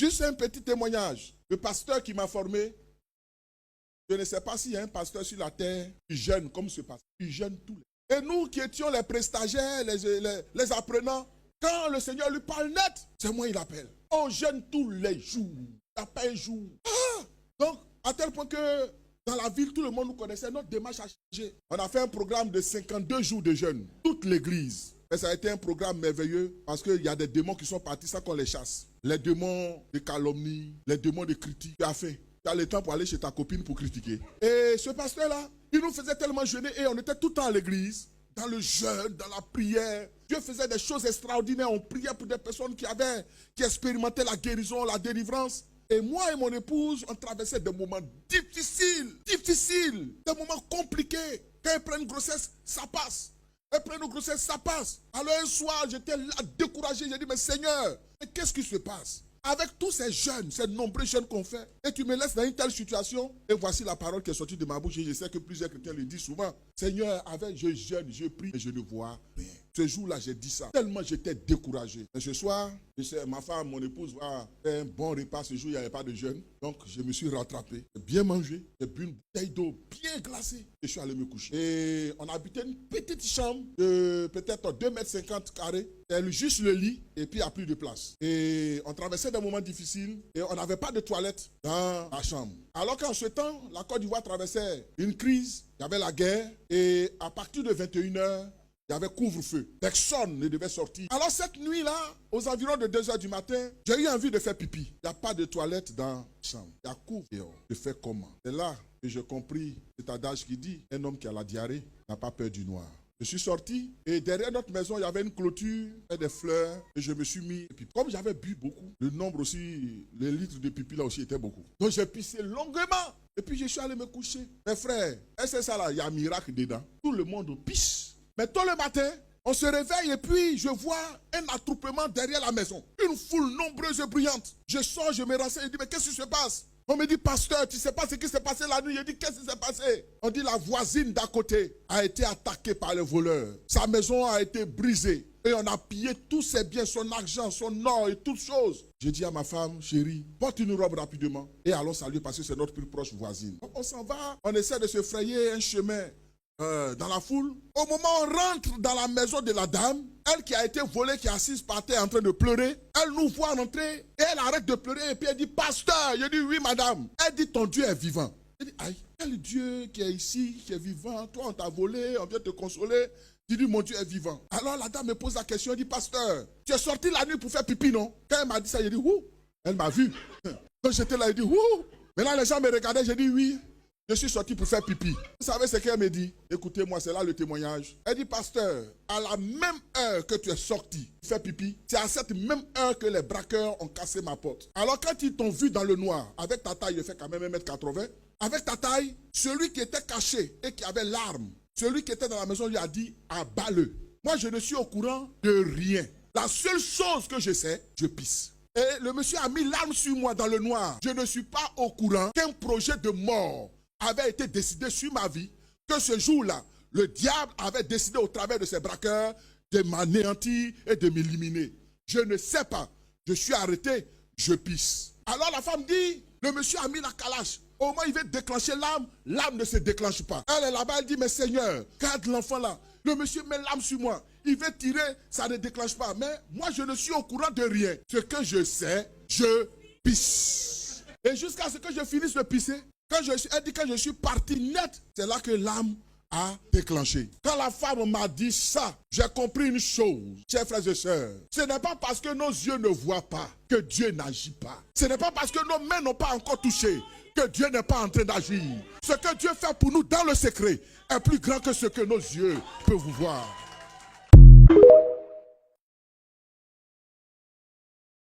Juste un petit témoignage. Le pasteur qui m'a formé, je ne sais pas s'il y a un pasteur sur la terre qui jeûne comme ce pasteur. Il jeûne tous les. Et nous qui étions les prestagiaires, les apprenants, quand le Seigneur lui parle net, c'est moi il appelle. On jeûne tous les jours. Il n'y a pas un jour. Ah! Donc, à tel point que dans la ville, tout le monde nous connaissait. Notre démarche a changé. On a fait un programme de 52 jours de jeûne. Toute l'église. Et ça a été un programme merveilleux parce qu'il y a des démons qui sont partis sans qu'on les chasse. Les démons de calomnie, les démons de critique. Tu as fait. Tu as le temps pour aller chez ta copine pour critiquer. Et ce pasteur-là, il nous faisait tellement jeûner et on était tout le temps à l'église, dans le jeûne, dans la prière. Dieu faisait des choses extraordinaires. On priait pour des personnes qui expérimentaient la guérison, la délivrance. Et moi et mon épouse, on traversait des moments difficiles, des moments compliqués. Quand elle prend une grossesse, ça passe. Elle prend une grossesse, ça passe. Alors un soir, j'étais là découragé. J'ai dit, mais Seigneur, mais qu'est-ce qui se passe? Avec tous ces jeunes, ces nombreux jeunes qu'on fait, et tu me laisses dans une telle situation, et voici la parole qui est sortie de ma bouche, et je sais que plusieurs chrétiens le disent souvent. Seigneur, avec je jeûne, je prie, et je ne vois rien. Ce jour-là, j'ai dit ça, tellement j'étais découragé. Et ce soir, je sais, ma femme, mon épouse, va faire un bon repas. Ce jour, il n'y avait pas de jeûne. Donc, je me suis rattrapé. J'ai bien mangé, j'ai bu une bouteille d'eau bien glacée, et je suis allé me coucher. Et on habitait une petite chambre de peut-être 2,50 m². Juste le lit, et puis il n'y a plus de place. Et on traversait des moments difficiles, et on n'avait pas de toilette dans la chambre. Alors qu'en ce temps, la Côte d'Ivoire traversait une crise, il y avait la guerre, et à partir de 21 h, il y avait couvre-feu. Personne ne devait sortir. Alors cette nuit-là, aux environs de 2 h du matin, j'ai eu envie de faire pipi. Il n'y a pas de toilette dans la chambre. Il y a couvre-feu. Je fais comment? C'est là que j'ai compris cet adage qui dit, un homme qui a la diarrhée n'a pas peur du noir. Je suis sorti et derrière notre maison, il y avait une clôture et des fleurs et je me suis mis. Et puis, comme j'avais bu beaucoup, le nombre aussi, les litres de pipi là aussi étaient beaucoup. Donc j'ai pissé longuement et puis je suis allé me coucher. Mes frères, c'est ça là, il y a un miracle dedans. Tout le monde pisse. Mais tôt le matin, on se réveille et puis je vois un attroupement derrière la maison. Une foule nombreuse et bruyante. Je sors, je me renseigne et je dis mais qu'est-ce qui se passe? On me dit, pasteur, tu ne sais pas ce qui s'est passé la nuit. Je dis, qu'est-ce qui s'est passé? On dit, la voisine d'à côté a été attaquée par les voleurs. Sa maison a été brisée. Et on a pillé tous ses biens, son argent, son or et toutes choses. J'ai dit à ma femme, chérie, porte une robe rapidement. Et allons saluer parce que c'est notre plus proche voisine. On s'en va, on essaie de se frayer un chemin dans la foule. Au moment où on rentre dans la maison de la dame, elle qui a été volée, qui est assise par terre en train de pleurer, elle nous voit rentrer et elle arrête de pleurer et puis elle dit, pasteur, je dis oui madame. Elle dit, ton Dieu est vivant. Je dis, aïe, quel Dieu qui est ici, qui est vivant, toi on t'a volé, on vient te consoler. Je dis, mon Dieu est vivant. Alors la dame me pose la question, elle dit, pasteur, tu es sorti la nuit pour faire pipi, non? Quand elle m'a dit ça, j'ai dit, ouh, elle m'a vu. Donc j'étais là, elle dit, ouh. Maintenant les gens me regardaient, j'ai dit, oui. Je suis sorti pour faire pipi. Vous savez ce qu'elle me dit? Écoutez-moi, c'est là le témoignage. Elle dit, pasteur, à la même heure que tu es sorti pour faire pipi, c'est à cette même heure que les braqueurs ont cassé ma porte. Alors quand ils t'ont vu dans le noir, avec ta taille, je fais quand même 1,80 m, avec ta taille, celui qui était caché et qui avait l'arme, celui qui était dans la maison lui a dit, abat-le. Moi, je ne suis au courant de rien. La seule chose que je sais, je pisse. Et le monsieur a mis l'arme sur moi dans le noir. Je ne suis pas au courant qu'un projet de mort avait été décidé sur ma vie, que ce jour-là, le diable avait décidé au travers de ses braqueurs de m'anéantir et de m'éliminer. Je ne sais pas. Je suis arrêté, je pisse. Alors la femme dit, le monsieur a mis la calache. Au moment où il veut déclencher l'arme, l'arme ne se déclenche pas. Elle est là-bas, elle dit, mais Seigneur, garde l'enfant là. Le monsieur met l'arme sur moi. Il veut tirer, ça ne déclenche pas. Mais moi, je ne suis au courant de rien. Ce que je sais, je pisse. Et jusqu'à ce que je finisse de pisser, elle dit quand je suis parti net, c'est là que l'âme a déclenché. Quand la femme m'a dit ça, j'ai compris une chose, chers frères et sœurs. Ce n'est pas parce que nos yeux ne voient pas que Dieu n'agit pas. Ce n'est pas parce que nos mains n'ont pas encore touché que Dieu n'est pas en train d'agir. Ce que Dieu fait pour nous dans le secret est plus grand que ce que nos yeux peuvent voir.